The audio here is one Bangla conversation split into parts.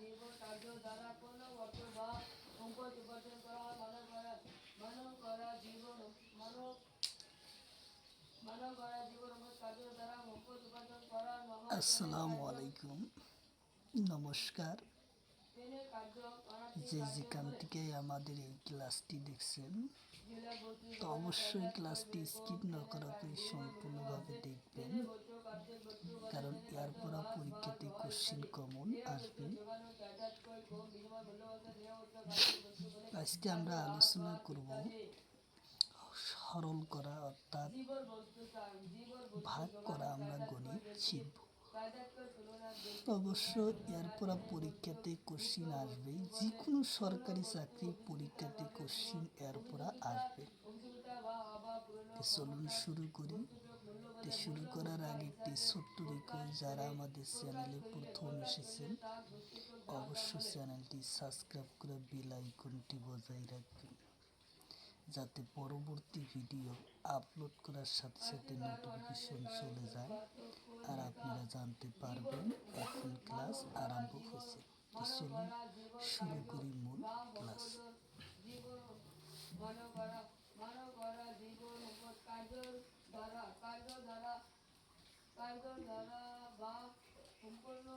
জীবন কার্য দ্বারা কোনো অর্থ বা সম্পদ উপার্জন করা হয়। মানব করা জীবন কার্য দ্বারা সম্পদ উপার্জন করা নহয়। আসসালামু আলাইকুম, নমস্কার। তেনে কার্য যে যেখান থেকে আমাদের এই ক্লাসটি দেখছেন, তো অবশ্যই ক্লাসটি স্কিপ না করাতে সম্পূর্ণভাবে দেখবেন, কারণ এর পর পরীক্ষাতে কোশ্চিন কমন আসবে। আজকে আমরা আলোচনা করব সরল করা, অর্থাৎ ভাগ করা। আমরা গণিত শিখব। অবশ্য এরপর পরীক্ষাতে কোশ্চিন আসবে, যে কোনো সরকারি চাকরি পরীক্ষাতে কোশ্চিন এরপর আসবে। চলুন শুরু করি। শুরু করার আগে একটি ছোট্ট রিকোয়েস্ট, যারা আমাদের চ্যানেলে প্রথম এসেছেন অবশ্য চ্যানেলটি সাবস্ক্রাইব করে বেল আইকনটি বজায় রাখবেন, যাতে পরবর্তী ভিডিও আপলোড করার সাথে সাথে নোটিফিকেশন চলে যায় আর আপনারা জানতে পারবেন এখন ক্লাস আরম্ভ হয়েছে। তো চলুন শুরু করি মূল ক্লাস। বা সম্পূর্ণ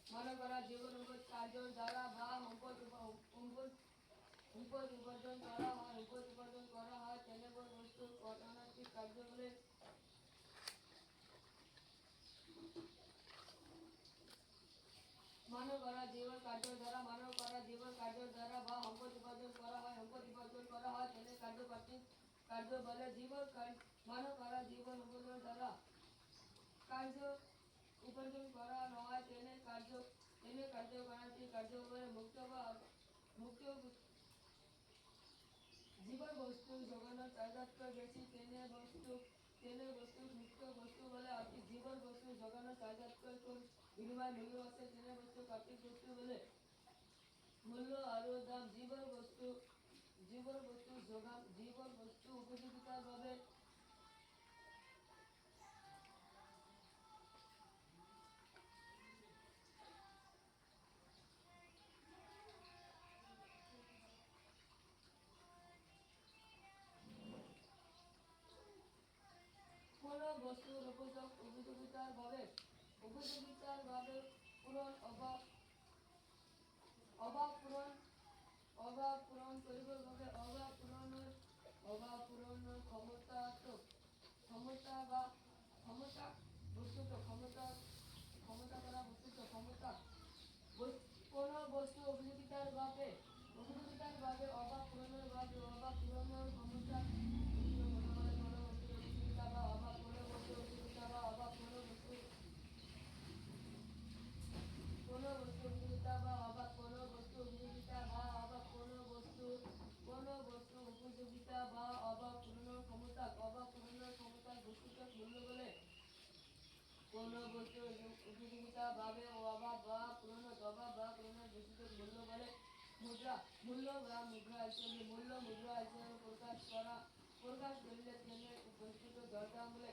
মনে করা জীবন কার্য দ্বারা বা সম্পদ উপার্জন করা হয় তেনে বস্তু অর্থনৈতিক কার্য বলে মনে করা জীবন কার্য দ্বারা বা সম্পদ উপার্জন করা হয় তেনে কার্য বলে জীবন মনে করা জীবন উপার্জন দ্বারা কার্য উপার্জন করা নয় তেনে কার্য কার্য বলে মুক্ত জীবন বস্তু জোগানোর চাহিদাটা বেশি তেনে বস্তু মুক্ত বস্তু বলে। অর্থাৎ জীবন বস্তু জোগানোর চাহিদাটা বিনিময় মূল্য আছে তেনে বস্তু কার্তিক বস্তু বলে। মূল্য আরো দাম জীবন বস্তু উপযোগিতার ভাবে কোন বস্তুর উপযোগিতার ভাবে পূরণ অভাব পূরণ করিবার ভাবে অভাব পূরণের ক্ষমতা বা ক্ষমতা বস্তুত কোন বস্তু উপযোগিতার ভাবে অভাব পূরণের ক্ষমতা কোন বস্তু উপযোগিতা ভাবে অভাব বা পূরণের বস্তুর মূল্য বলে। মুদ্রা হিসেবে প্রকাশ করিলে তেনে বস্তুত দরদাম বলে।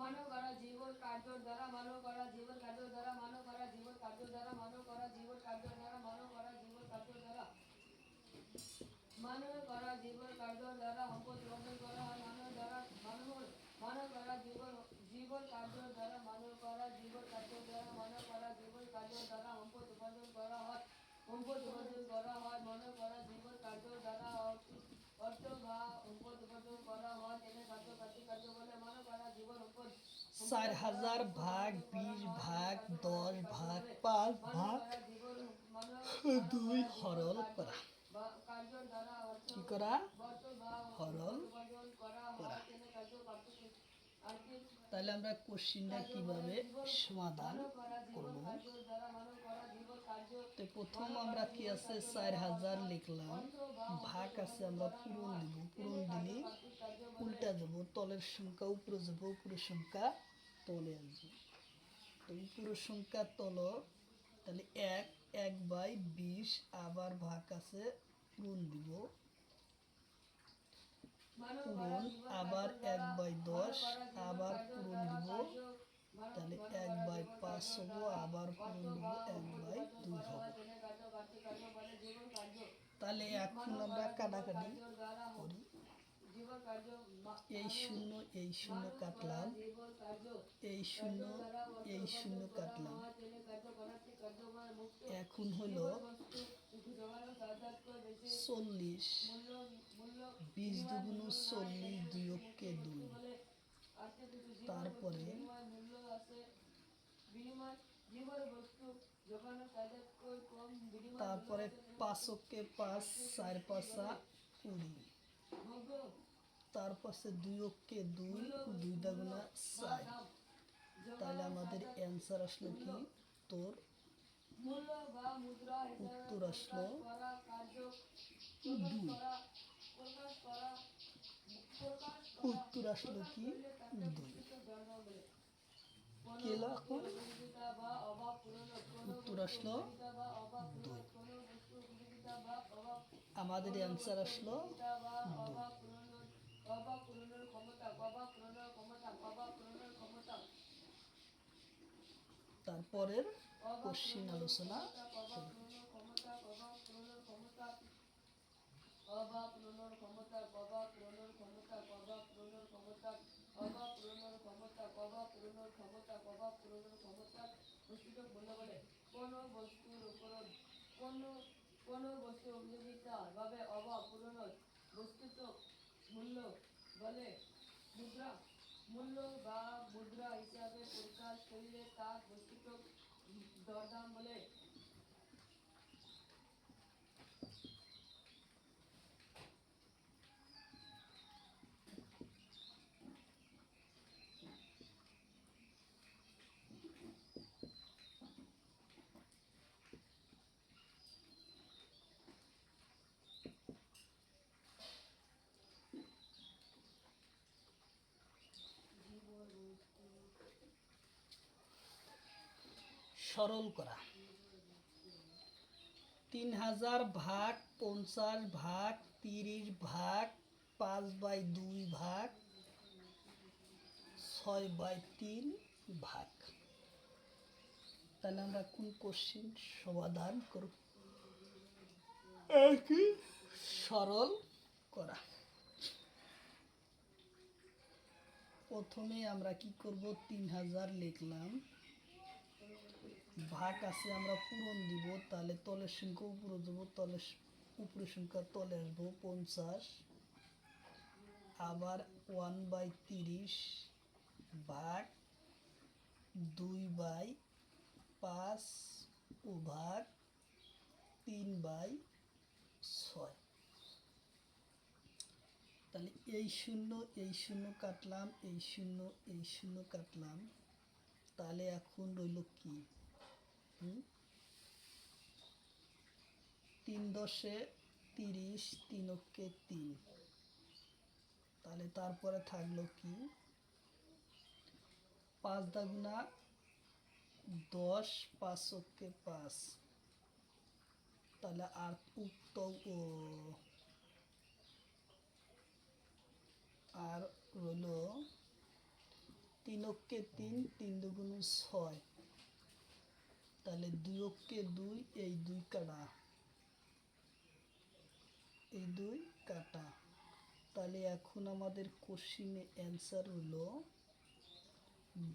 মানব করা জীবন কার্য দ্বারা মানব করা জীবন কার্য দ্বারা সম্পদ উপার্জন করা হয়। মানব করা জীবন কার্য দ্বারা সম্পদ উপার্জন করা হয়। মনে করা জীবন কার্য দ্বারা অর্থ বা সম্পদ উপার্জন করা হয় তেনে কার্য বলে। মনে করা জীবন 4000 ভাগ 20 ভাগ 10 ভাগ 5 ভাগ 2 হরল করা। কি করা? হরল করা। তাহলে আমরা কোশ্চিনটা কিভাবে সমাধান করব? তো প্রথম আমরা কি আছে 4000 লিখলাম, ভাগ আছে আমরা পূরণ দিব, পূরণ দিলে উল্টা দেবো, তলের সংখ্যা উপরে যাবো, উপরের সংখ্যা তলে আসবে। তো উপরের সংখ্যা তল তাহলে 1/20 আবার ভাগ আছে পূরণ দিব, পূরণ আবার 1/10 আবার পূরণ দিব, তাহলে 1/5 হবো, আবার পূরণ দিব 1/2 হবে। তাহলে এখন আমরা কাটাকাটি করি। এই শূন্য কাটলাম, এই শূন্য কাটলাম। এখন হলো 40, 20 দুগুণ 40, 2 অক্ষে 2, তারপরে তারপরে 5 অক্ষে 5, 4 5 20, তার পাশে 2 অক্ষে 2, 2 দাগুনা 4। তাহলে আমাদের অ্যান্সার আসলো কি, তোর উত্তর আসলো 2। উত্তর আসলো কি 2। কেলা এখন উত্তর আসলো 2, আমাদের অ্যান্সার আসলো 2। তারপরের কোশ্চিন আলোচনা করব। কোন বস্তুর উপযোগিতার ভাবে অভাব পূরণের বস্তুতক মূল্য বলে মুদ্রা, মূল্য বা মুদ্রা হিসাবে প্রকাশ করিলে তার বস্তুতক দরদাম বলে। সরল করা। 3000 ভাগ 50 ভাগ 30 ভাগ 5/2 ভাগ 6/3 ভাগ। তাহলে আমরা কোন কোশ্চিন সমাধান করব? একই সরল করা। প্রথমে আমরা কি করব, 3000 লিখলাম, ভাগ আছে আমরা পূরণ দিব, তাহলে তলের সংখ্যা উপরে যাব, উপরের সংখ্যা তলে আসবো 50, আবার 1/30 ভাগ 2/5 ও ভাগ 3/6। তাহলে এই শূন্য কাটলাম, এই শূন্য কাটলাম। তাহলে এখন রইল কি, 3 10 30, 3 অক্ষে 3। তাহলে তারপরে থাকলো কি, 5 দাগুনা 10, 5 অক্ষে 5। তাহলে আর উক্ত আর রইল 3 অক্ষে 3, 3 দুগুণ 6। তাহলে 2 অক্ষে 2, এই 2 কাটা, এই 2 কাটা। তাহলে এখন আমাদের কোশ্চিনে অ্যান্সার হলো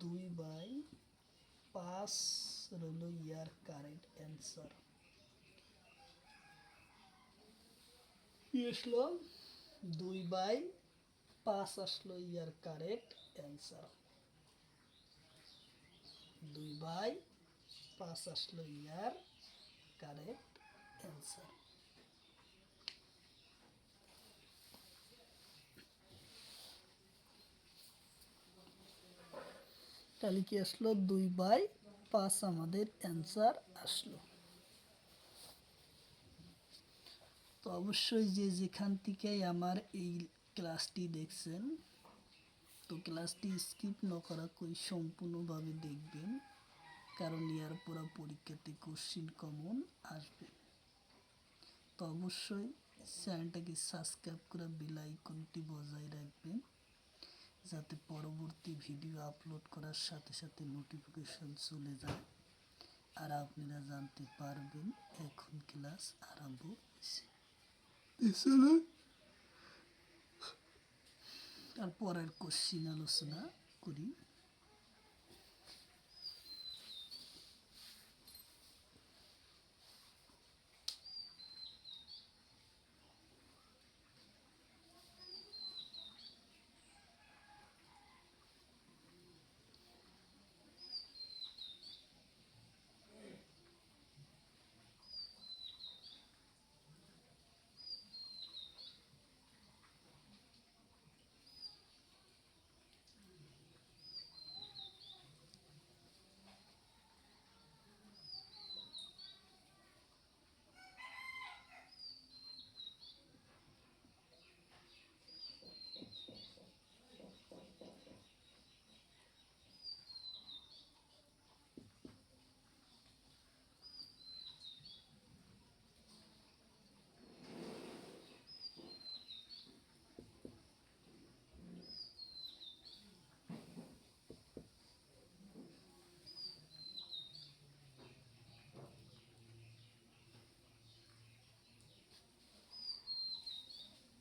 2/5 রইল ইয়ার কারেক্ট অ্যান্সার। কি আসলো, 2/5 আসলো ইয়ার কারেক্ট অ্যান্সার। 2/5 আসলো ইয়ার কারেক্ট অ্যান্সার। তাহলে কি আসলো, 2/5 আমাদের অ্যান্সার আসলো। তো অবশ্যই যে যেখান থেকে আমার এই ক্লাসটি দেখছেন, তো ক্লাসটি স্কিপ না করা কই সম্পূর্ণভাবে দেখবেন। কারণ ইয়ার পর পরীক্ষাতে কোশ্চিন কমন আসবে। তো অবশ্যই চ্যানেলটাকে সাবস্ক্রাইব করে বেল আইকনটি বজায় রাখবেন, যাতে পরবর্তী ভিডিও আপলোড করার সাথে সাথে নোটিফিকেশন চলে যায় আর আপনারা জানতে পারবেন এখন ক্লাস আরম্ভ হয়েছে। তারপরের কোশ্চিন আলোচনা করি।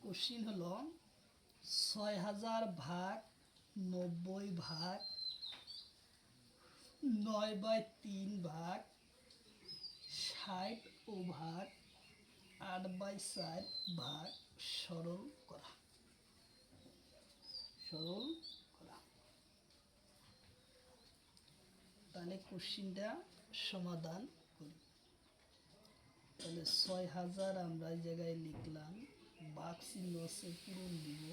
কোশ্চিন হলো 6000 ভাগ 90 ভাগ 9/3 ভাগ 60 ও ভাগ 8/4 ভাগ সরল করা। তাহলে কোশ্চিনটা সমাধান করি। তাহলে 6000 আমরা এই জায়গায় লিখলাম, ভাগ চিহ্ন আছে পূরণ দিব,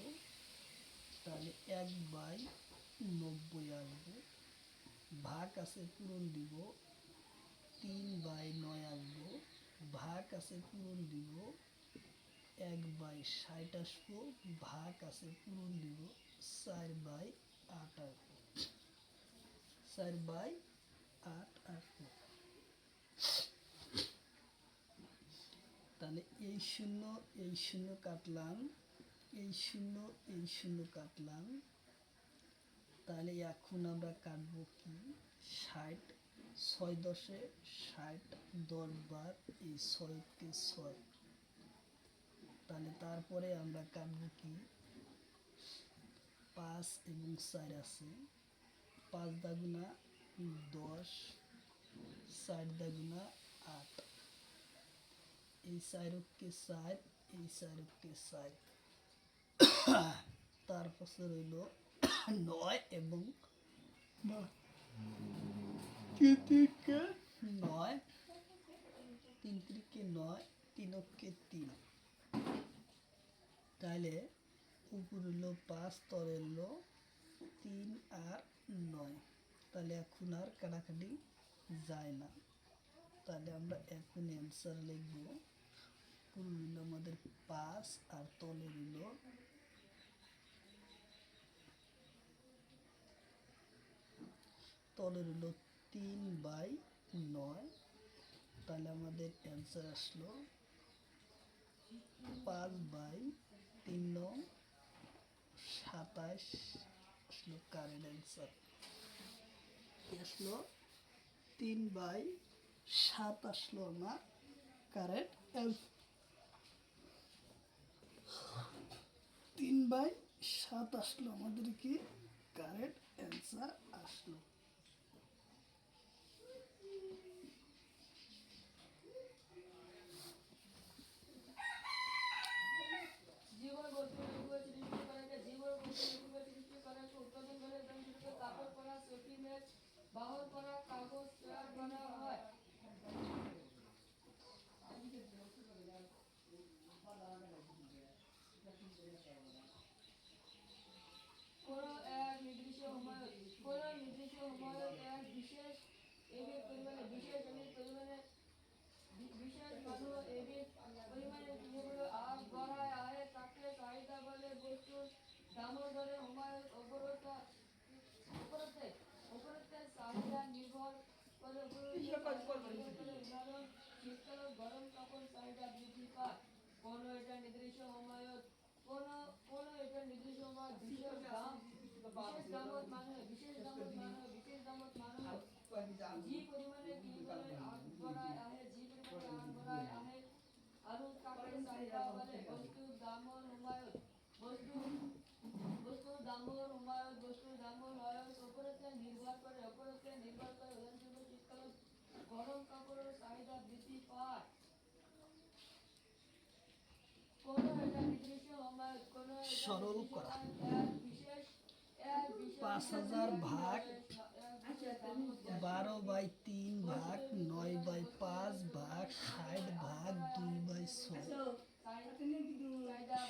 তাহলে 1/90 আসবে। ভাগ আছে পূরণ দিব, 3/9 আসবো। ভাগ আছে পূরণ দিব, 1/60 আসবো। ভাগ আছে পূরণ দিব, 4/8 আসবো। 4/8 আসবো। তাহলে এই শূন্য কাটলাম, এই শূন্য কাটলাম। তাহলে এখন আমরা কাটবো কি 60, 6 10 60, 10 বার এই 6 কে 6। তাহলে তারপরে আমরা কাটবো কি 5 এবং 4 আছে, 5 দাগুনা 10, 4 দাগুনা 8, এই 4 কে 4, এই 4 কে 4। তারপর রইল 9 এবং 9, 3 3 9, 3 3 9, 3 কে 3। তাহলে উপর হলো 5, তরে হলো 3 আর 9। তাহলে এখন আর কাটাকাটি যায় না। তাহলে আমরা এখন অ্যান্সার লিখব, উপর হলো আমাদের 5 আর তলে হলো 3/9। তাহলে আমাদের অ্যান্সার আসলো 5/3 27 আসলো কারেন্ট অ্যান্সার। আসলো 3/7 আসলো আমার কারেন্ট অ্যান্সার। 3/7 আসলো আমাদের কি কারেন্ট অ্যান্সার আসলো। জীবন বলতে সৃষ্টি করাকে জীবন বলতে সৃষ্টি করাকে উৎপাদন করে জমিকে কাপড় পরা, সেফটি নেট বাহন করা, কাগজ তৈরি করা হয়। কোনো এক নির্দিষ্ট সময়ে এক বিশেষ এবিট পরিমাণে বিশেষ মানুষ এবিট পরিমাণে যেগুলো আগ বাড়ায় আয় তাকে চাহিদা বলে। বস্তুর দামও ধরে সময়ের উপরতে চাহিদা নির্ভর করে বলে উদাহরণ শীতকালে গরম কাপড় চাহিদা বৃদ্ধি পায়। কোনো এটা নির্দিষ্ট সময়ত কোনো এটা নির্দিষ্ট সময় বিশেষ দামত মানুহ যি পৰিমাণে কিনিবলৈ আগবঢ়াই আহে আৰু কাপোৰ চাহিদা বলে বস্তুৰ দামৰ সময়ত ওপৰতে নিৰ্ভৰ কৰে উদাহৰণস্বৰূপে শীতকালত গৰম কাপোৰৰ চাহিদা বৃদ্ধি পায়। কোনো এটা নিৰ্দিষ্ট সময়ত সরল করা। এক বিশেষ 5000 ভাগ 12/3 ভাগ 9/5 ভাগ 60 ভাগ 2/6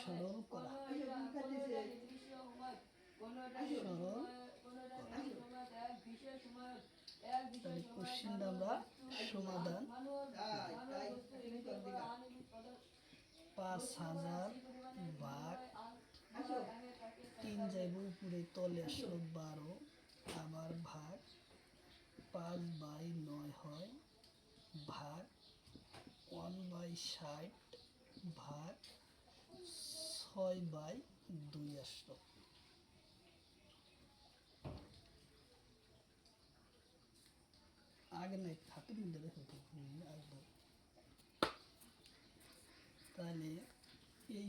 সরল করা। তাহলে কোশ্চেনটা আমরা সমাধান 5000 ভাগ 3 যাইব উপরে তলে আসলো 12 আবার ভাগ 5/9 হয় ভাগ 1/60 ভাগ 6/2 আসলো। আগে নাই হাতের মধ্যে রেখে আসবো। তাহলে এই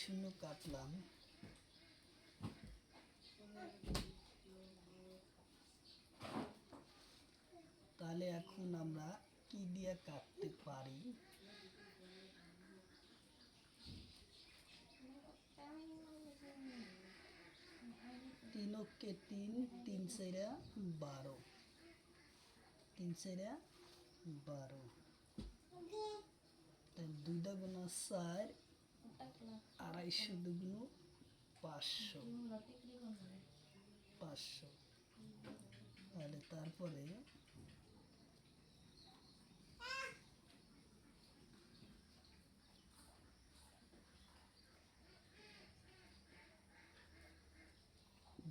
শূন্য কাটলাম, তাহলে এখন আমরা কি দিয়ে কাটতে পারি? 3 কে 3 3 4 12 3 4 12 2 গুণা 4 250 দুগুণ 500 তাহলে তারপরে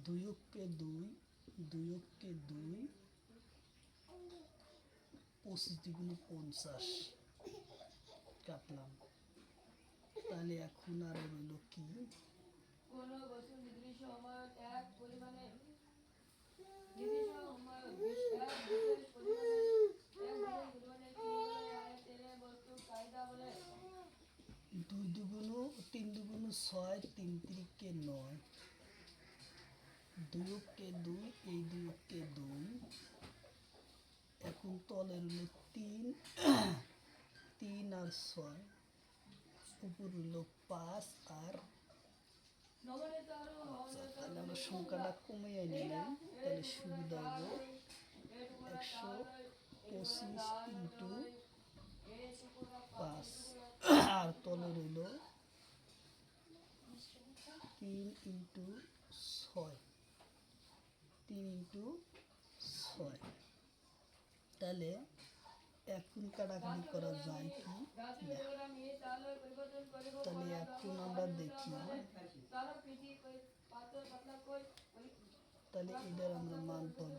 দুই কে 2 25 দুগুণ 50 কাটলাম। তাহলে এখন আর রইল কি? কোনো বস্তু নির্দিষ্ট সময়ত এক পরিমাণে তেনে বস্তুর চাহিদা বলে 2 দুগুণ 3 দুগুণ 6 3 3 9 2 কে 2 এই 2 কে 2 এখন তলে রইল 3 3 আর 6 উপর রইল 5 আর তাহলে আমরা সংখ্যাটা কমিয়ে নিলাম। তাহলে সুবিধা হলো 125 ইন্টু 5 আর তলে রইল 3 ইন্টু 6 তাহলে এখন কাটাকাটি করা যায় কি? তাহলে এখন আমরা দেখি, তাহলে এটার আমরা মান পাবো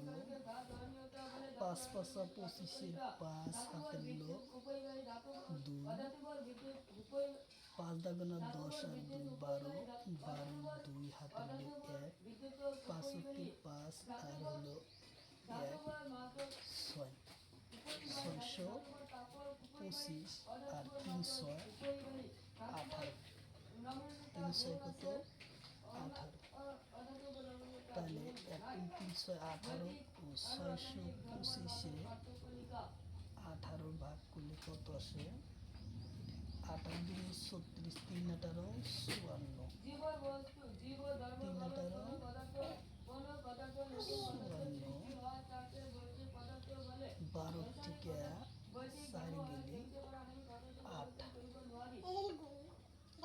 5 5 25 5 হাতে নিল 2 5 দাগুনা 10 আর 2 12 12 2 হাতে নিল 1 5 5 আর হলো 1 6 625 আর 300 18 300 কত 18 তাহলে এখন 318 ও 625 18 ভাগ করলে কত আসে? 18 দুগুণ 36 3 18 54 12 থেকে 4 গেলে 8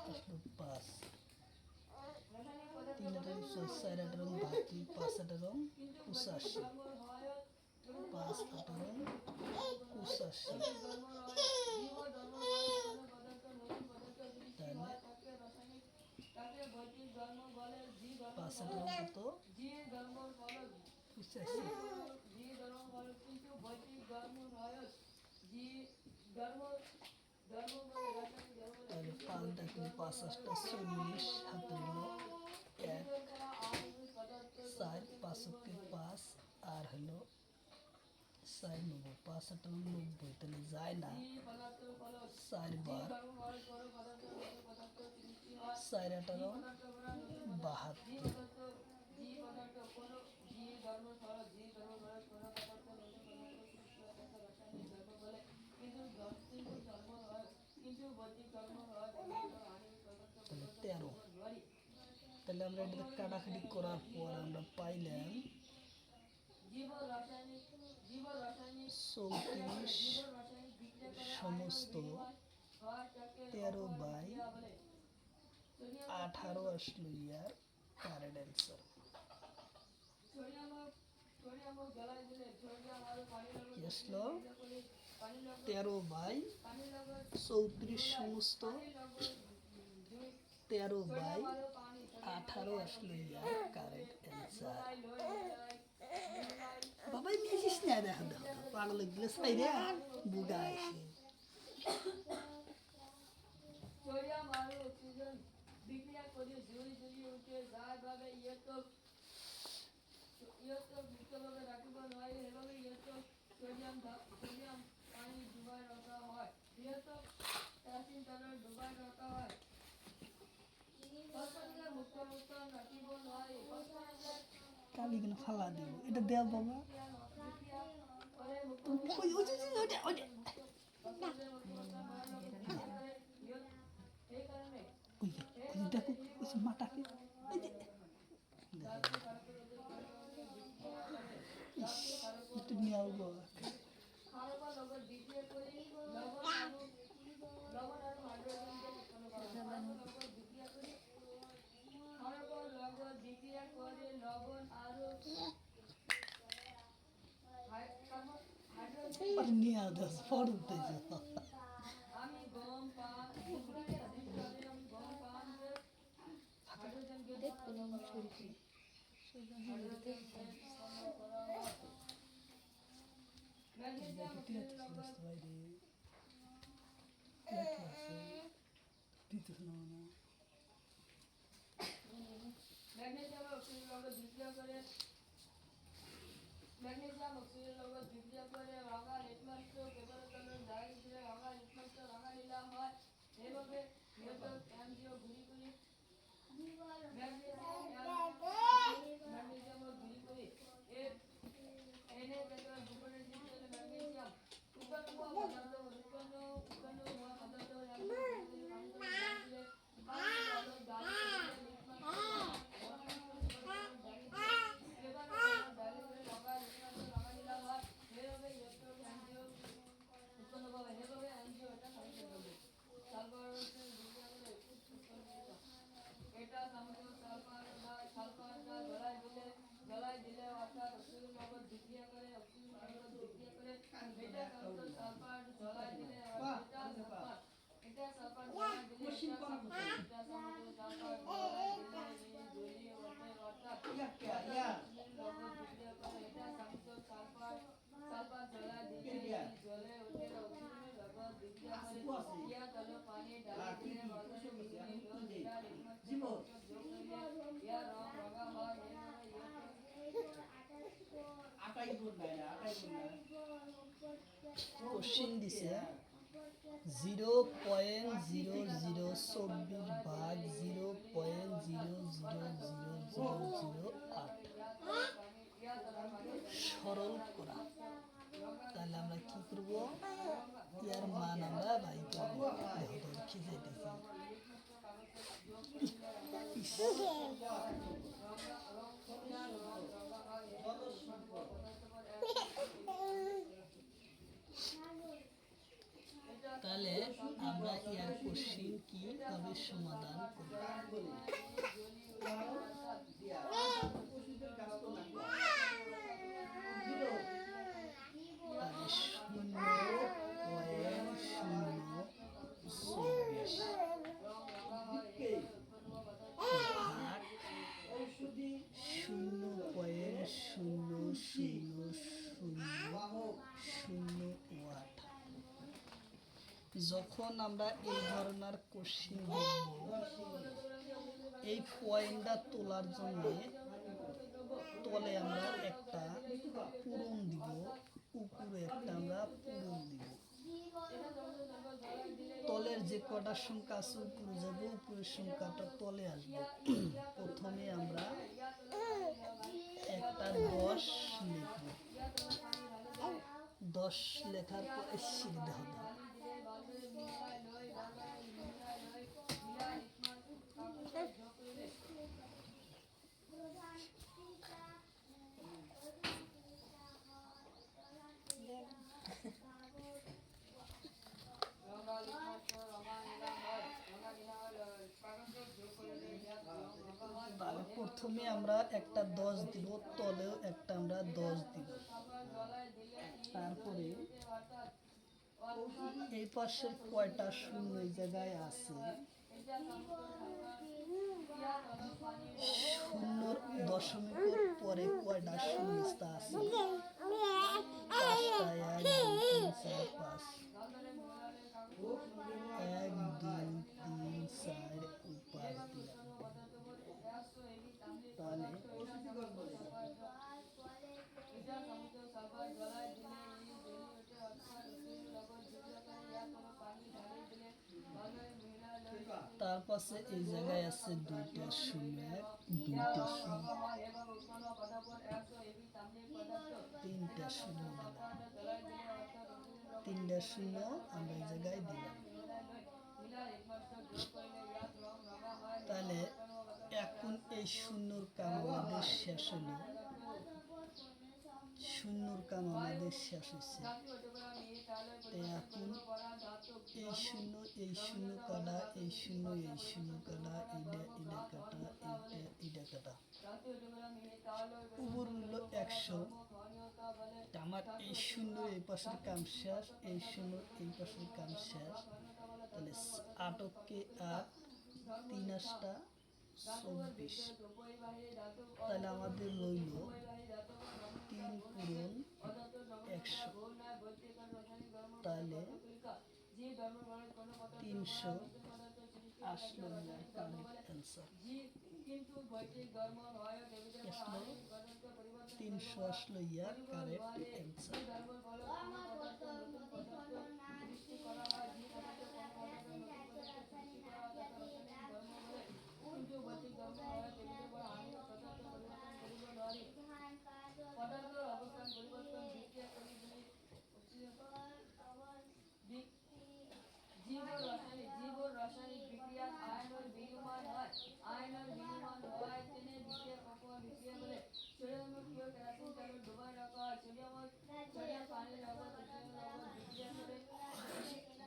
আসলো 5 3 18 4 18 বাকি 5 18 85 5 18 85 5 18 কত 85 ধর্ম ধর্ম বলে রাসায়নিক ধর্ম বলে তাহলে 5 ডাকলে 5 8টা 40 হাতে হলো 1 আণবিক পদার্থ 4 5 কে 5 আর হলো 4 90 5 8 90 তাহলে যায় না জি পদার্থ ফলক 4 বার কার্বন মহাজ পর পদার্থ নতুন পদার্থ সৃষ্টি হয় 4 18 পদার্থ বলা নতুন পদার্থ জি 72 পদার্থ জি পদার্থ কোন জি ধর্ম ফলক জি ধর্ম মহাজ পর পদার্থ নতুন পদার্থ সৃষ্টি হয় তাকে রাসায়নিক ধর্ম বলে কিন্তু ধর্ম হয় কিন্তু বৌদ্ধিক ধর্ম হয় পদার্থ আণবিক পদার্থ তাহলে পদার্থ 13 ধরি তাহলে আমরা এটা কাটাকাটি করার পর আমরা পাইলাম জীব রাসায়নিক 34 জীব রাসায়নিক বিক্রিয়া করে সমস্ত হয় তাকে 13 বাই বিক্রিয়া বলে 18 আসলো ইয়ার কারেন্ট অ্যান্সার সোডিয়াম গলায় দিলে সোডিয়াম আর পানি কি আসলো পানি 13 বাই পানি লাগবে 34 সমস্ত পানি লাগবে 13 বাই সোডিয়াম আর পানি 18 আসলো ইয়ার কারেন্ট অ্যান্সার লয় বাবাই নিয়েছিস না দেখা দেখো পাগল গেলে সাইরে বুগা আসে সোডিয়াম আর অক্সিজেন বিক্রিয়া করে জ্বলি উঠে যায় ভাবে মুক্তভাবে রাখিব নয় এভাবে সোডিয়াম পানি ডুবাই রাখা হয় প্রাচীন তরল ডুবাই রাখা হয় ফসফরাসকে মুক্ত রাখিব নয় ফসফরাসের কালি কেন ফালা দিব এটা দেও বাবা বিক্রিয়া করে মুক্ত ওই ওই ওই ওই এই কারণে ওই দেখো ওই যে মাটাকে ওই যে একটু নিয়ে আসবো খারবা লগর বিক্রিয়া করে লবণ আর হাইড্রোজেনকে উৎপন্ন করা হয় লগর বিক্রিয়া করে খারবা লগর বিক্রিয়া করে লবণ আর হাইড্রোজেন পরে নিয়ে আসবো ফর উঠতেছে আমি গম পান হাইড্রোজেনকে ম্যাগনেসিয়াম অক্সিজেন লগর ম্যাগনেসিয়াম অক্সিজেন লগর বিক্রিয়া করে রঙা লিটমাস পেপার কালার ডাই দিয়ে রঙা লিটমাস রঙা নীলা হয় এভাবে নিউটন এমজিও ঘুরি ঘুরি ম্যাগনেসিয়াম ঘুরি ঘুরি এনে পেপার দুপুরে দিতে ম্যাগনেসিয়াম উৎপন্ন হওয়া পদার্থ উৎপন্ন হওয়া পদার্থ এটা সমুদ্র সালফার দিলে অর্থাৎ অক্সিজেন লগর বিক্রিয়া করে এটা সমুদ্র সালফার জ্বলাই দিলে এটা সালফার জ্বলাই দিলে এটা সমুদ্র সালফার জ্বলাই দিলে জ্বলিয়ে ওঠে অর্থাৎ লগর বিক্রিয়া করে এটা সমুদ্র সালফার জ্বলাই দিলে জ্বলে ওঠে অক্সিজেন লগর বিক্রিয়া করে ইয়া তলো পানি ডালে দিলে বাতাসে বিজলি লোক এটা লিটমাস যোগ করিয়ে ইয়া রং রঙা হয় কোশ্চিন দিছে 0.0024 ভাগ 0.000008 সরল করা তাহলে আমরা কি করব ইয়ার মান আমরা বাই করব দেখো তো কি যাইতেছে তাহলে আমরা ইয়ার কোশ্চিন কিভাবে সমাধান করব তাহলে 0.000008 যখন আমরা এই ধরনের কোশ্চিন দেখব, এই পয়েন্টটা তোলার জন্য তলে আমরা একটা পূরণ দিব, উপরে একটা আমরা পূরণ দিব। তলের যে কটা সংখ্যা আছে উপরে যাবে, উপরের সংখ্যাটা তলে আসবে। প্রথমে আমরা একটা 10 লিখব। 10 লেখার পর সিদ্ধ হবে। তাহলে প্রথমে আমরা একটা 10 দিব, তলেও একটা আমরা 10 দিব। তারপরে এই পাশের কয়টা শূন্য এই জায়গায় আছে, শূন্যর দশমিকের পরে কয়টা শূন্য আছে? 5টা। 1 2 3 4 5। 1 2 3 4 5 দিলাম। তাহলে তার পাশে এই জায়গায় আছে 2টা শূন্য, 2টা শূন্য, 3টা শূন্য দিলাম। 3টা শূন্য আমরা এই জায়গায় দিলাম। তাহলে এখন এই শূন্যর কাম আমাদের শেষ হলো। শূন্যর কাম আমাদের শেষ হয়েছে। এখন এই শূন্য কাটা, এই শূন্য কাটা, এইটা কাটা, এইটা কাটা। উপর হলো 100। আমার এই শূন্য এই পাশের কাম শেষ, এই শূন্য এই পাশের কাম শেষ। তাহলে 8কে 8, 3 8টা 24। তাহলে আমাদের রইল 3 পূরণ 100। তাহলে 300 আসলো ইয়ার কারেক্ট অ্যান্সার। 300 আসলো ইয়ার কারেক্ট অ্যান্সার। জীবন রাসায়নিক বিক্রিয়াত আয়নের বিনিময় হয়। আয়নের বিনিময় হয় তেনে বিক্রিয়ার অপর বিক্রিয়া বলে। সোডিয়াম কিউ কেরাসিন তেল ডুবাই রাখা হয়। সোডিয়াম পানির লগত বিক্রিয়া করে।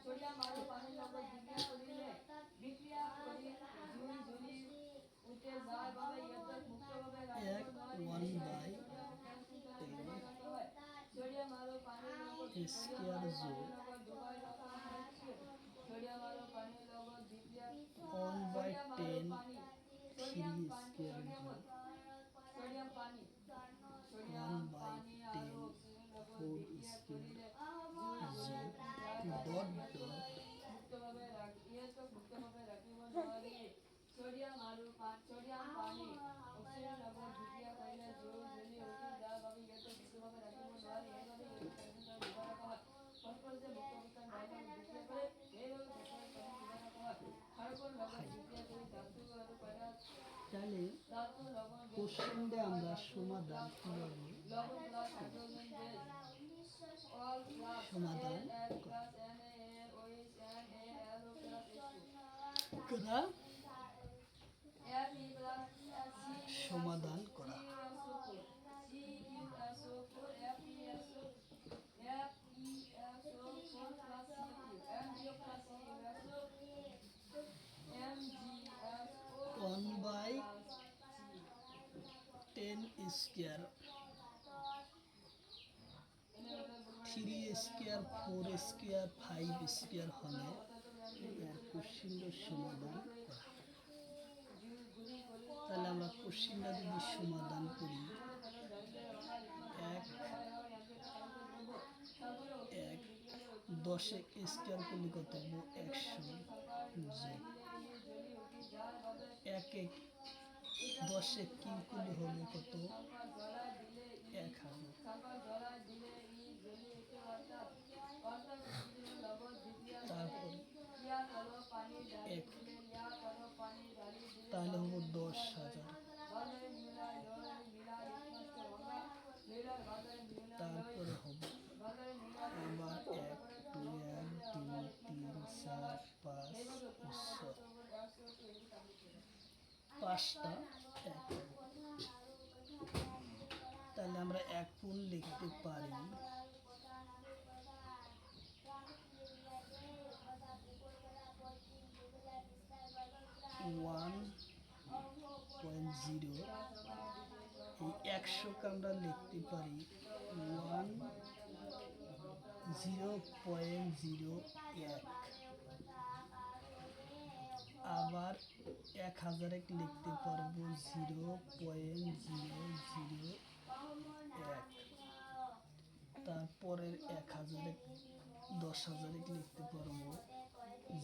সোডিয়াম আর পানির লগত বিক্রিয়া করি জুই জ্বলি উঠে যায় ভাবে ইয়ত্তর মুক্তভাবে রাখতে হয়। সোডিয়াম আর পানির লগত স্কয়ার জোর ডুবাই রাখা হয়। সোডিয়াম আর পানির লগত বিক্রিয়া 1/10 3 স্কয়ার জোর সোডিয়াম পানি 1/10 4 স্কয়ার জোর ডট ডট মুক্তভাবে রাখিব নোৱাৰি। সোডিয়াম পানী অক্সিজেন লগত বিক্রিয়া কৰিলে জোৰ জ্বলি উঠি যাৰ বাবে ইয়াতে মুক্তভাৱে ৰাখিব নোৱাৰি। সেইবাবে ব্যৱহাৰ কৰা হয়। ফসফৰাছে মুক্ত অৱস্থাত ডাইনামিক বিক্রিয়া কৰে। সেইবাবে ফসফৰাছ পানী ব্যৱহাৰ কৰা হয়। ক্ষাৰকৰ লগত বিক্রিয়া কৰি ধাতু আৰু পদাৰ্থ তাহলে ধাতু লবণ কোশ্চেনটা আমরা সমাধান কিভাবে লবণ plus hydrogen base all plus সমাধান NH plus NaOH NaHO plus H2 করা Fe plus সমাধান করা। CuSO4 FeSO plus CuMgO plus CuSO MgSO 1/10 square 3 square 4 square 5 square হলে এর কোশ্চেনের সমাধান করা। তাহলে আমরা কোশ্চেনটা যদি সমাধান করি, 1 1 2 10 স্কোয়ার করলে কত হবো 100 যোগ 1 10 কিউ করলে হবে কত 1000। তারপর এক তাহলে হবো 10,000। তারপরে হবে আবার 1 2 1 2 3 4 5 6 5টা 1 হবে। তাহলে আমরা 1 গুণ লিখতে পারি 1.0। এই 100কে আমরা লিখতে পারি 0.01। আবার 1000 লিখতে পারবো 0.001। তারপরের 1000 10,000 লিখতে পারবো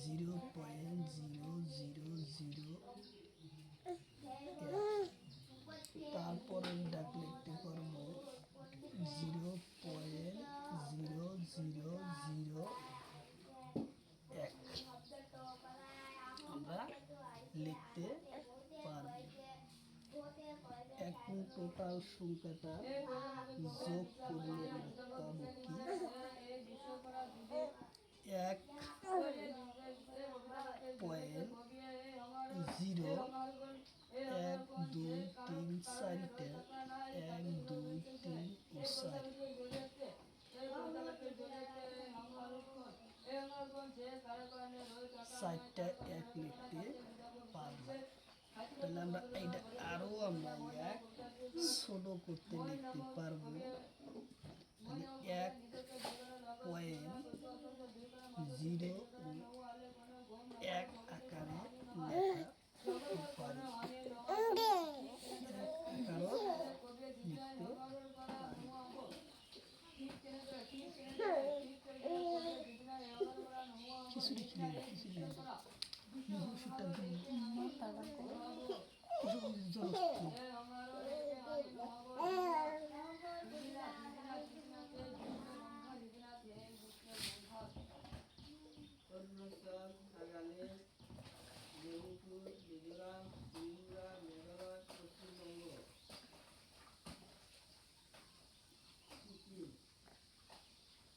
0.0001। তারপরের ডাক লিখতে পারবো 0.0001। আমরা লিখতে পারবো। এখন টোটাল সংখ্যাটা যোগ করলে আমরা পাবো কি 1.0 1 2 3 4টে 1 2 3 ও 4 4টা 1 লিখতে পারবো। তাহলে আমরা এইটা আরো আমরা 1 ছোট করতে লিখতে পারবো। তাহলে 1.01 আকারে লেখা পারি। 1 আকারও লিখতে পারি। কিছু লিখি না, কিছু লিখি না। সুরটা মিজোরাম, ত্রিপুরা, মেঘালয়, পশ্চিমবঙ্গ, সিকিম,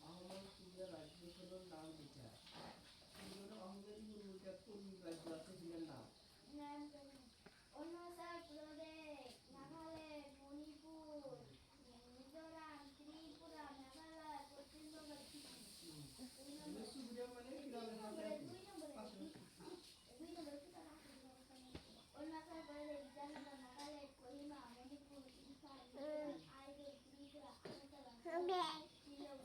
আহমদ সুবিধা রাজ্যগুলোর নাম লিখা। আহমেদের পূর্বটা কোন রাজ্য আছে সেটার নাম? অরুণাচল প্রদেশ, নাগাল্যান্ড, মণিপুর, মিজোরাম, ত্রিপুরা, মেঘালয়, পশ্চিমবঙ্গ, সিকিম। সুবিধা মানে কিভাবে হবে? অরুণাচল প্রদেশ, ইটানগর, নাগাল্যান্ড, কোহিমা, মণিপুর, ইম্ফল, মিজোরাম, আইজল, ত্রিপুরা, আগরতলা, শিলং,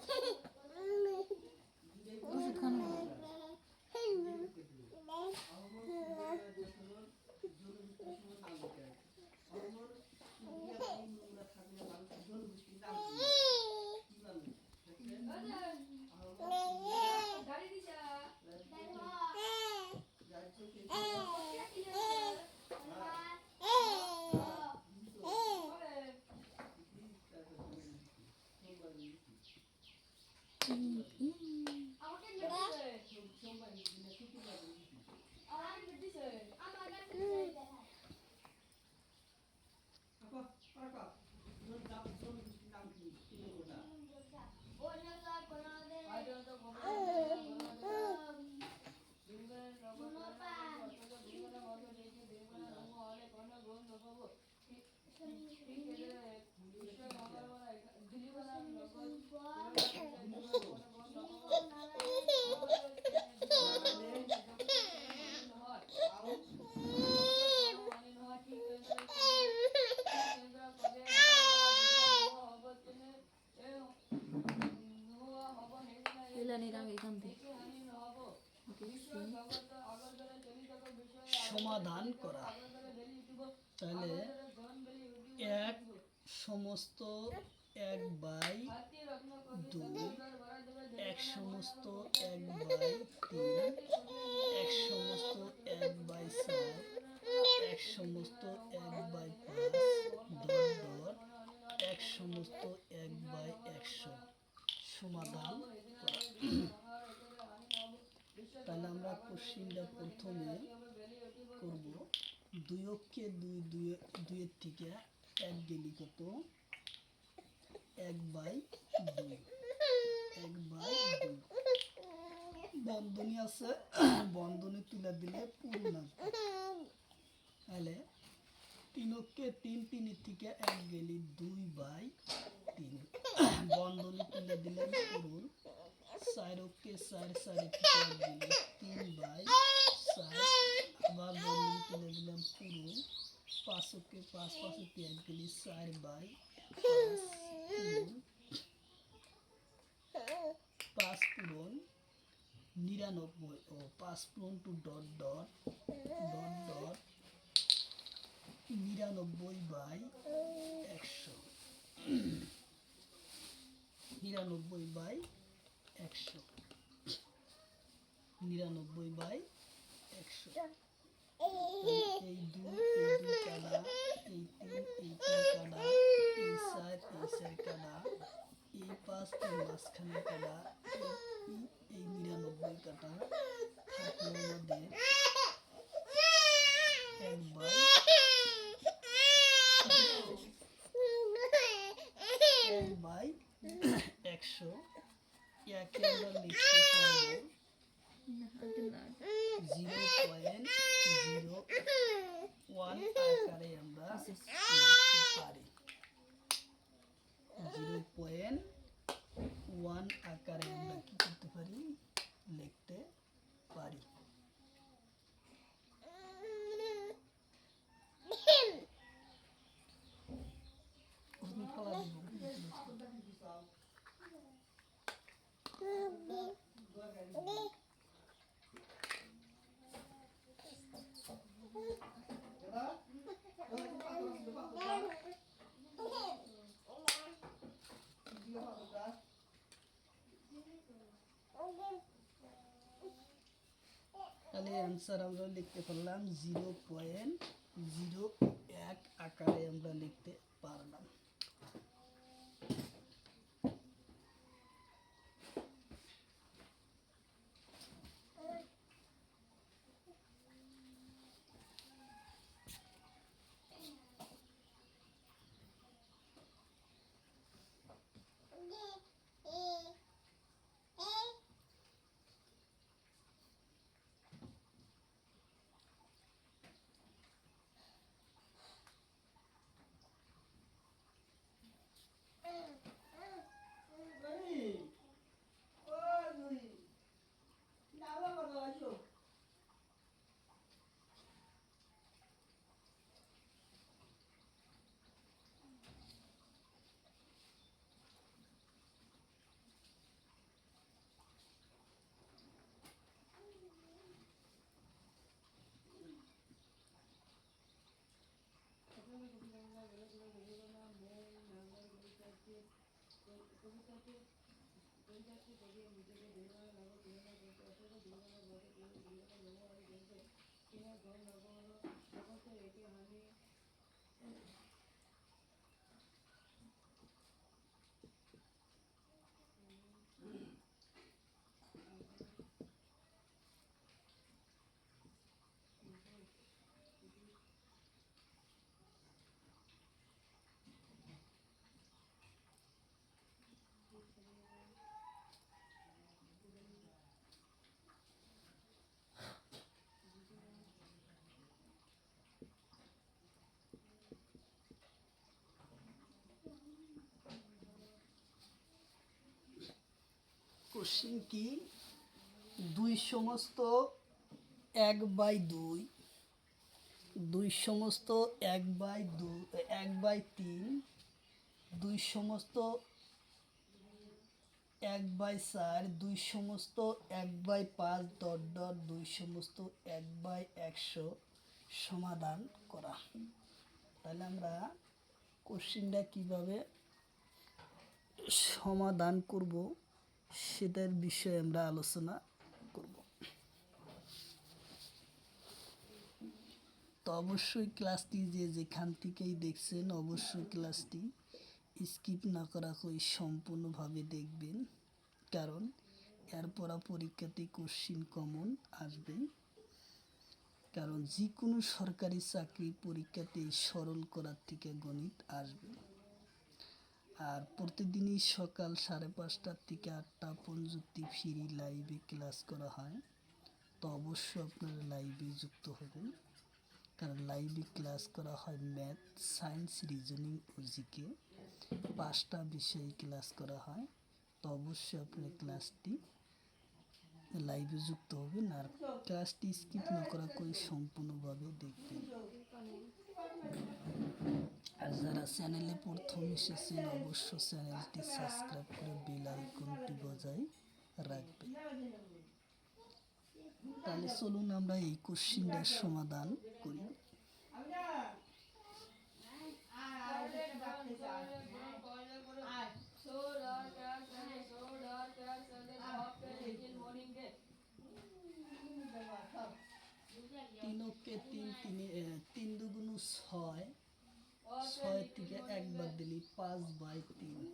সমাধান করা। তাহলে 1 সমস্ত 1/2 এক সমস্ত 1/3, এক সমস্ত 1/4, এক সমস্ত 1/5 ডট ডট এক সমস্ত 1/100 সমাধান করা। তাহলে আমরা কোশ্চিনটা প্রথমে করব 2 অক্ষে 2 থেকে 1 গেলি কত 1/2 1/2 বন্ধনী আছে বন্ধনী তুলে দিলে পূরণ আসবে। তাহলে 3 অক্ষে 3 থেকে 1 গেলি 2/3 বন্ধনী তুলে দিলাম পূরণ। 4 অক্ষে 4 থেকে 1 গেলি 3/4 আবার বন্ধনী তুলে দিলাম পূরণ। 5 অক্ষে 5 থেকে 1 গেলি 4/5 পূরণ। 5 পূরণ 99 ও 5 পূরণ টু ডট ডট 99/100 99/100 99/100 এই 2 কাটা এই 3 কাটা এই 4 কাটা এই 5 মাঝখানে কাটা এই 99 কাটা থাকলো আমাদের 1/100 একে আমরা লিখতে পারবো 0.01 আকারে আমরা লিখতে পারি 0.1 আকারে আমরা কি করতে পারি লিখতে পারি। তাহলে অ্যান্সার আমরা লিখতে পারলাম 0.01 আকারে আমরা লিখতে পারলাম। কোশ্চিন কি 2 সমস্ত 1/2 2 সমস্ত 1/2 1/3 2 সমস্ত 1/4 2 সমস্ত 1/5 ডট ডট 2 সমস্ত 1/100 সমাধান করা। তাহলে আমরা কোশ্চিনটা কিভাবে সমাধান করব সেটার বিষয়ে আমরা আলোচনা করব। তো অবশ্যই ক্লাসটি যে যেখান থেকেই দেখছেন অবশ্যই ক্লাসটি স্কিপ না করা হয়ে সম্পূর্ণভাবে দেখবেন, কারণ এরপর পরীক্ষাতে কোশ্চিন কমন আসবে। কারণ যে কোনো সরকারি চাকরি পরীক্ষাতে সরল করার থেকে গণিত আসবে। আর প্রতিদিনই সকাল 5:30 থেকে 8টা পর্যন্ত ফ্রি লাইভে ক্লাস করা হয়। তো অবশ্যই আপনারা লাইভে যুক্ত হবেন, কারণ লাইভে ক্লাস করা হয় ম্যাথ, সায়েন্স, রিজনিং ও জিকে 5টা বিষয়ে ক্লাস করা হয়। তো অবশ্যই আপনারা ক্লাসটি লাইভে যুক্ত হবেন আর ক্লাসটি স্কিপ না করা করে সম্পূর্ণভাবে দেখবেন। আর যারা চ্যানেলে প্রথম এসেছেন অবশ্যই চ্যানেলটি সাবস্ক্রাইব করে বেল আইকনটি বজায় রাখবেন। তাহলে চলুন আমরা এই কোশ্চিনটার সমাধান করি। তিনকে তিন দুগুণ 6, 6 থেকে একবার দিলি 5/3।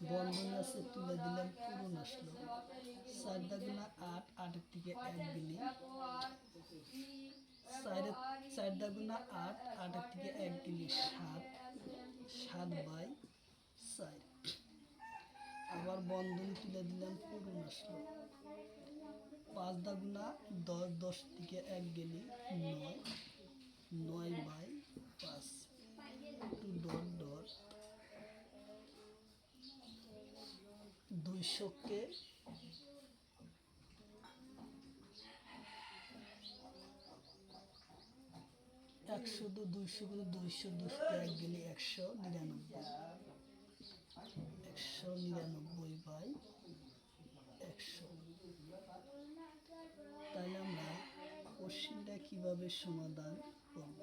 বন্ধনী আছে তুলে দিলাম পূরণ আসলো। 4 দাগুনা 8, 8 থেকে 1 দিলি 4 দাগুনা 8, 8 থেকে 1 দিলি 7, 7/4। আবার বন্ধনী তুলে দিলাম পূরণ আসলো। 5 দাগুনা 10, 10 থেকে 1 গেলি 9, 9/5। ডট ডট 200কে 100 200 করে 200 200 1 গেলে 199, 199/100। তাহলে আমরা কোশ্চিনটা কিভাবে সমাধান করব?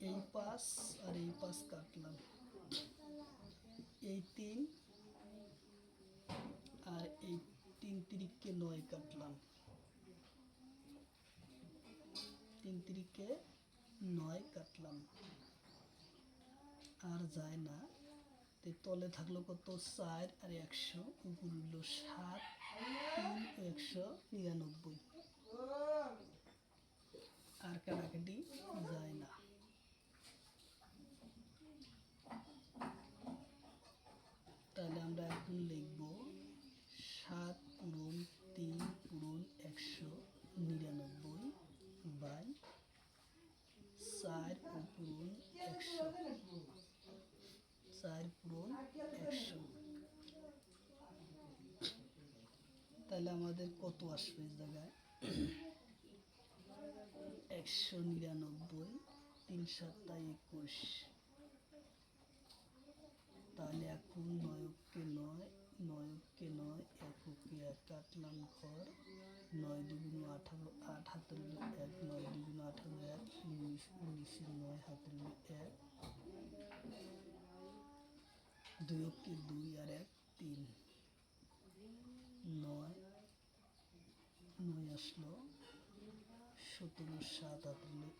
এই 5 আর এই 5 কাটলাম, এই 3 আর এই 3 তিরিকে 9 কাটলাম, 3 তিরিকে 9 কাটলাম। আর যায় না, তলে থাকলো কত 4 আর 100, উপর হলো 7, 3 199। আর কাটাকাটি যায় না। তাহলে আমরা এখন লিখব 7 পূরণ 3 পূরণ 199/4 পূরণ 100, 4 পূরণ 100। তাহলে আমাদের কত আসবে এই জায়গায়? 199, 3 7 21। তাহলে এখন 9কে 9, 9কে 9, 1কে 1 কাটলাম ঘর, 9 দুগুণ 18, 8 হাতে 1, 9 দুগুণ 18, 1, 19, 19 9 হাতে 1, 2কে 2 আর 1 3, 9 9 আসলো, 17 7 হাতে 1,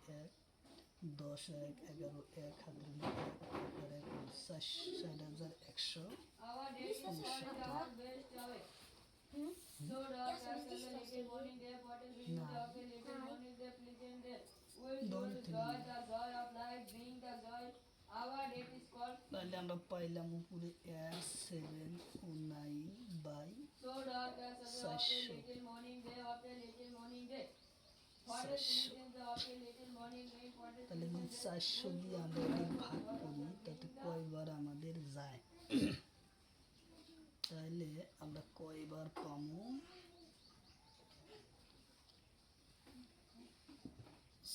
10 আর 1 11, 1 হাতে 1 আর 1 4,100। Our days are short, our best away. So dark as the little morning day, what is being the little morning day, pleasant day. We should joy the joy of life, being the joy. Our date is called. তাহলে আমরা পাইলাম উপরে 7 ও 9/। So dark as the little morning day, of a little morning day. What is pleasant of a little morning day, what is তাহলে যদি 400 দিয়ে আমরা এটি ভাগ করি তাতে কয়বার আমাদের যায়? তাহলে আমরা কয়বার পাবো?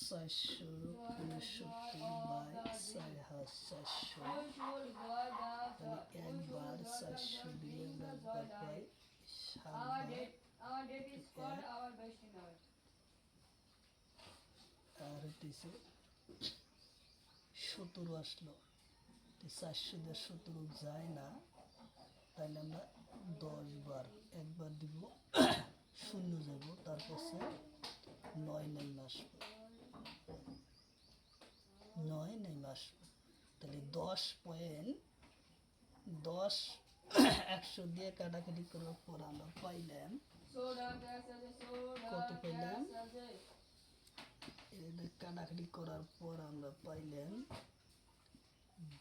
465/4 400, ফুল জয় দাস তাহলে একবার 400 দিলে আমরা একবার পাই 7 Our bar, date is called our Vaishnav. আর হইতেছে 17 আসলো, 400 দিয়ে 17 যায় না, তাহলে আমরা 10 বার একবার দিব, শূন্য যাব, তারপর 9 নেমে আসবো, 9 নেমে আসবো, তাহলে 10 100 দিয়ে কাটাকাটি করার পর আমরা পাইলাম কত পাইলাম, এটা কাটাকাটি করার পর আমরা পাইলাম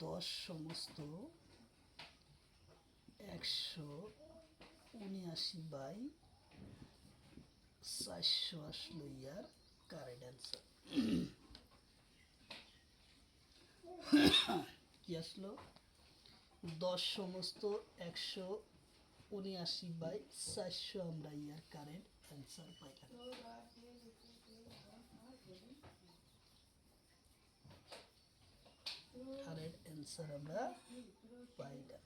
10 সমস্ত 179 বাই 400 আসলো ইয়ার কারেক্ট অ্যান্সার। কি আসলো? 10 সমস্ত 179 বাই 400 আমরা ইয়ার কারেন্ট অ্যান্সার পাইলাম। কারেন্ট অ্যান্সার আমরা পাইলাম।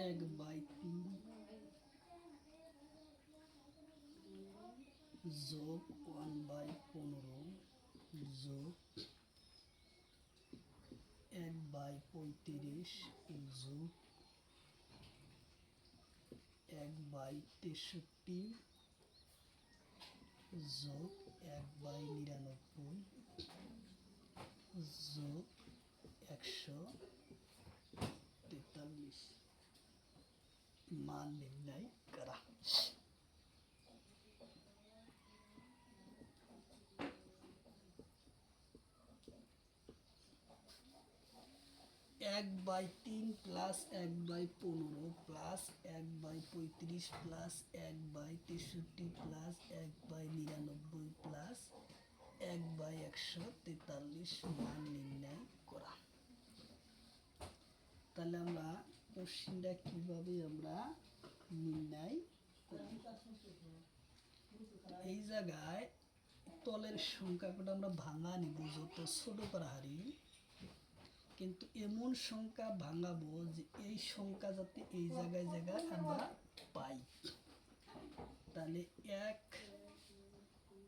এক বাই 3 যোগ 1 বাই 15 যোগ 1 বাই 35 যোগ 1 বাই 63 যোগ 1 বাই 99 যোগ 143 মান নির্ণয় করা। এক by 3 plus 1 by 15 plus 1 by 35 plus 1 by 63 plus 1 by 99 plus 1 by 143 মান নির্ণয় করা। তাহলে আমরা কোশ্চেনটা কিভাবে আমরা নির্ণয় করি? এই জায়গায় তলের সংখ্যাটা আমরা ভাঙা নিব যত ছোট করা হারি, কিন্তু এমন সংখ্যা ভাঙাবো যে এই সংখ্যা যাতে এই জায়গায় আমরা পাই। তাহলে 1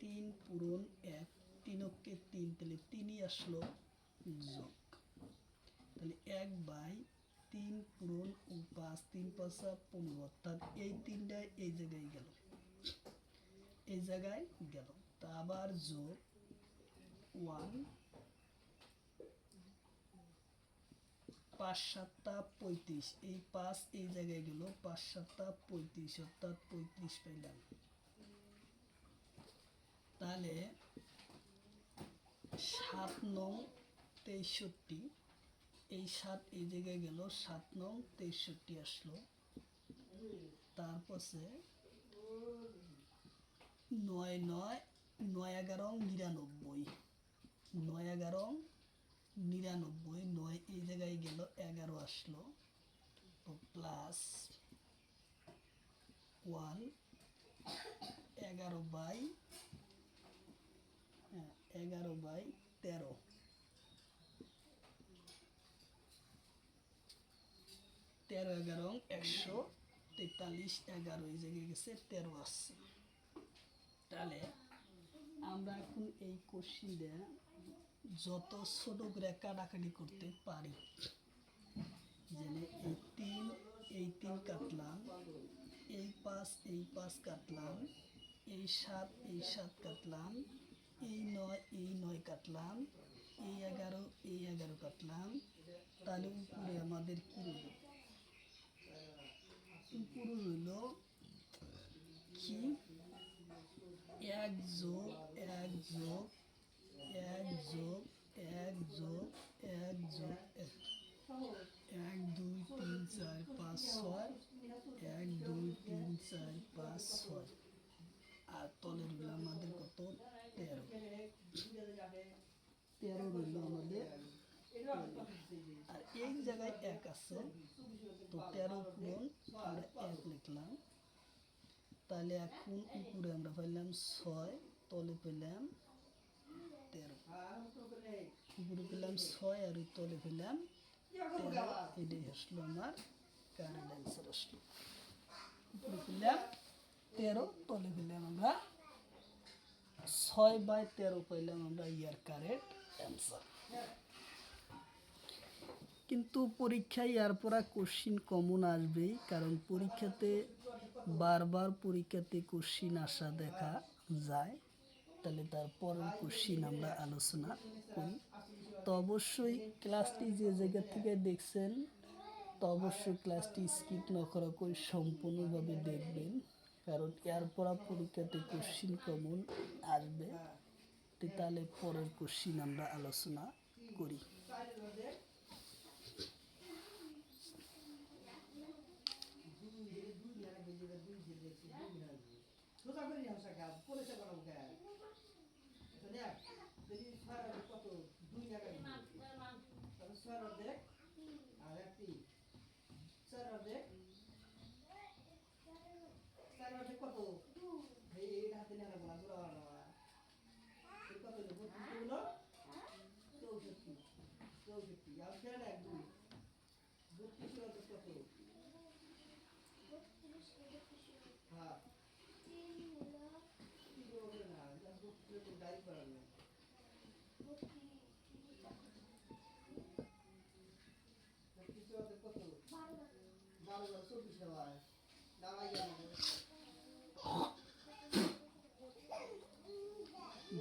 3 পূরণ 1 3 কে 3, তাহলে 3ই আসলো যোগ। তাহলে 1 বাই 3 পূরণ 5 3 5 15, অর্থাৎ এই 3টা এই জায়গায় গেল, এই জায়গায় গেল। তা আবার যোগ 1 5 7 35, এই 5 এই জায়গায় গেল, 5 7 35, অর্থাৎ 35 পাইলাম। তাহলে 7 9 63, এই 7 এই জায়গায় গেল, 7 9 63 আসলো। তারপর 9 9 9 11 99, 9 11 99, 9 এই জায়গায় গেল, 11 আসলো। তো প্লাস 1 11 বাই 13, 13 11 143, 11 এই জায়গায় গেছে, 13 আসছে। তাহলে আমরা এখন এই কোশ্চেনটা যত ছোট করে কাটাকাটি করতে পারি, যেনে এই 3 কাটলাম, এই 5 কাটলাম, এই 7 কাটলাম, এই 9 কাটলাম, এই 11 কাটলাম। তাহলে উপরে আমাদের কি রইল? উপরে রইল কি 1 যোগ 1 যোগ 1 যোগ 1 যোগ 1 যোগ 1, 1 2 3 4 5 6, 1 2 3 4 5 6। আর তলে রইল আমাদের কত? 13 রইল আমাদের। আর এই জায়গায় 1 আছে, তো 13 পূরণ আমরা 1 লিখলাম। তাহলে এখন উপরে আমরা পাইলাম 6, তলে পেলাম 13। উপরে পেলাম 6 আর তলে পেলাম 13। এটাই আসলো আমার কারেন্ট অ্যান্সার আসলো। উপরে পেলাম 13, তলে পেলাম আমরা 6/13 পাইলাম আমরা ইয়ার কারেন্ট অ্যান্সার। কিন্তু পরীক্ষায় এর পরা কোশ্চিন কমন আসবেই, কারণ পরীক্ষাতে বারবার কোশ্চিন আসা দেখা যায়। তাহলে তার পরের কোশ্চিন আমরা আলোচনা করি। তো অবশ্যই ক্লাসটি যে জায়গা থেকে দেখছেন, তো অবশ্যই ক্লাসটি স্কিপ না করা করে সম্পূর্ণভাবে দেখবেন, কারণ এর পরা পরীক্ষাতে কোশ্চিন কমন আসবে। তাহলে পরের কোশ্চিন আমরা আলোচনা করি।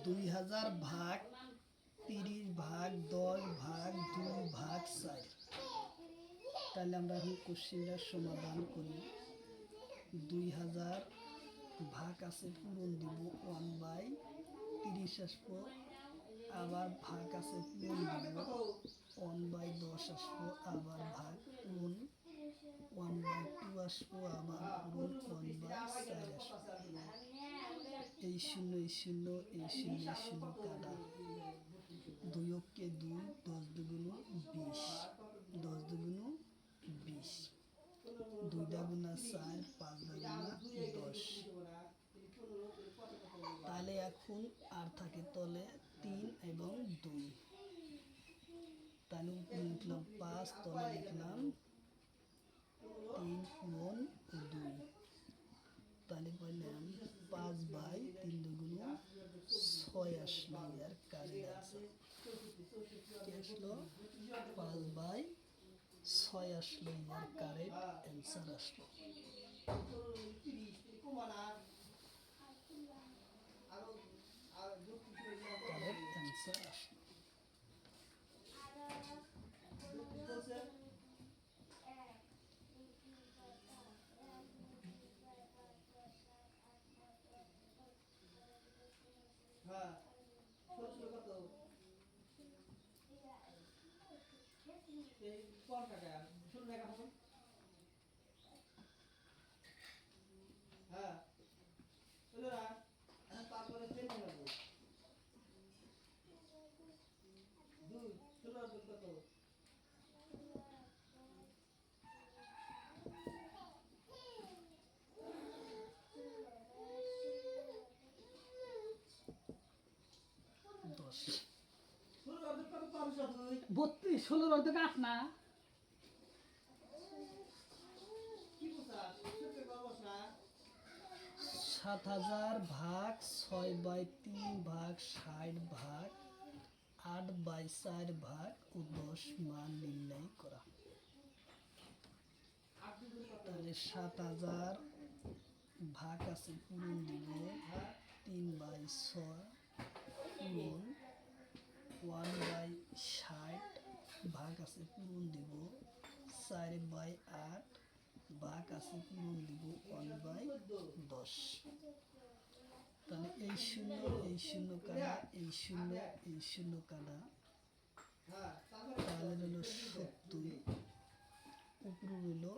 দুই 2000 ভাগ 30 ভাগ 10 ভাগ 2 ভাগ 4। তাহলে আমরা এখন কোশ্চিনটার সমাধান করি। 2000 ভাগ আছে, পূরণ দিব 1/30 আসবো। আবার ভাগ আছে, পূরণ দিব 1/10 আসবো। আবার ভাগ পূরণ 1/2 আসবো। আবার পূরণ 1/4 আসবো। এই শূন্য এই শূন্য এই শূন্য এই শূন্য কাটা। 2 অক্ষে 2, 10 দুগুণ 20, 10 দুগুণ 20, 2 ডাগুণা 4, 5 ডাগুণা 10। তাহলে এখন আর থাকে তলে 3 এবং 2। তাহলে উপরে লিখলাম 5, তলে লিখলাম 3 পূরণ 2। তাহলে পাইলাম 5/3 দুগুণ 6 আসলো ইয়ার কারেন্ট অ্যান্সার। কি আসলো? 5/6 আসলো ইয়ার কারেন্ট অ্যান্সার আসলো। কারেন্ট অ্যান্সার আসলো। দশ 32 16 অর্ধেক 8 না 7000 ভাগ 6/3 ভাগ 60 ভাগ 8/4 ভাগ ও 10 মান নির্ণয় করা। তাহলে 7000 ভাগ আছে পূরণ দিব 3/6 পূরণ 1/60 ভাগ আছে পূরণ দিব 4/8 ভাগ আছে পূরণ দিব 1/10। তাহলে এই শূন্য কাটা এই শূন্য কাটা তাহলে হলো 70 উপরে হলো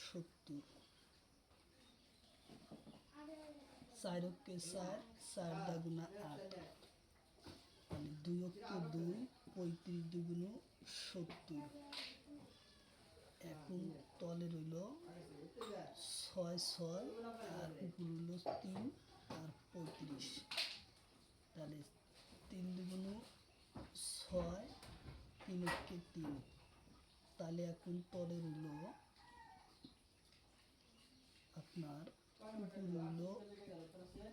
70 4 অক্ষে 4 4 দাগুনা 8 তাহলে 2 অক্ষে 2 35 দুগুণ 70 এখন তলে রইল 6 6 আর উপরে হইল 3 আর 35 তাহলে 3 দুগুণ 6 3 অক্ষে 3 তাহলে এখন তলে রইল আপনার উপরে রইল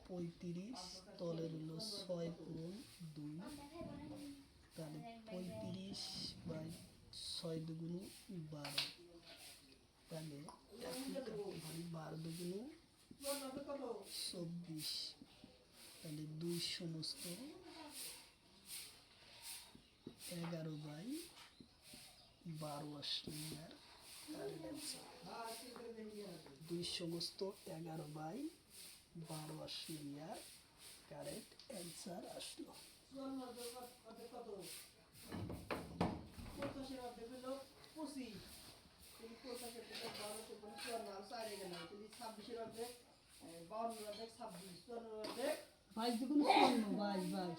35 তলে রইল 6 পূরণ 2 তাহলে 35/6 দুগুণ 12 তাহলে 12 দুগুণ 24 তাহলে 2 সমস্ত 11/12 আসলে আর কারেন্ট অ্যান্সার 2 সমস্ত 11/12 আসলে আর কারেন্ট অ্যান্সার আসলো। বাইশ দুগুণ 54 22 22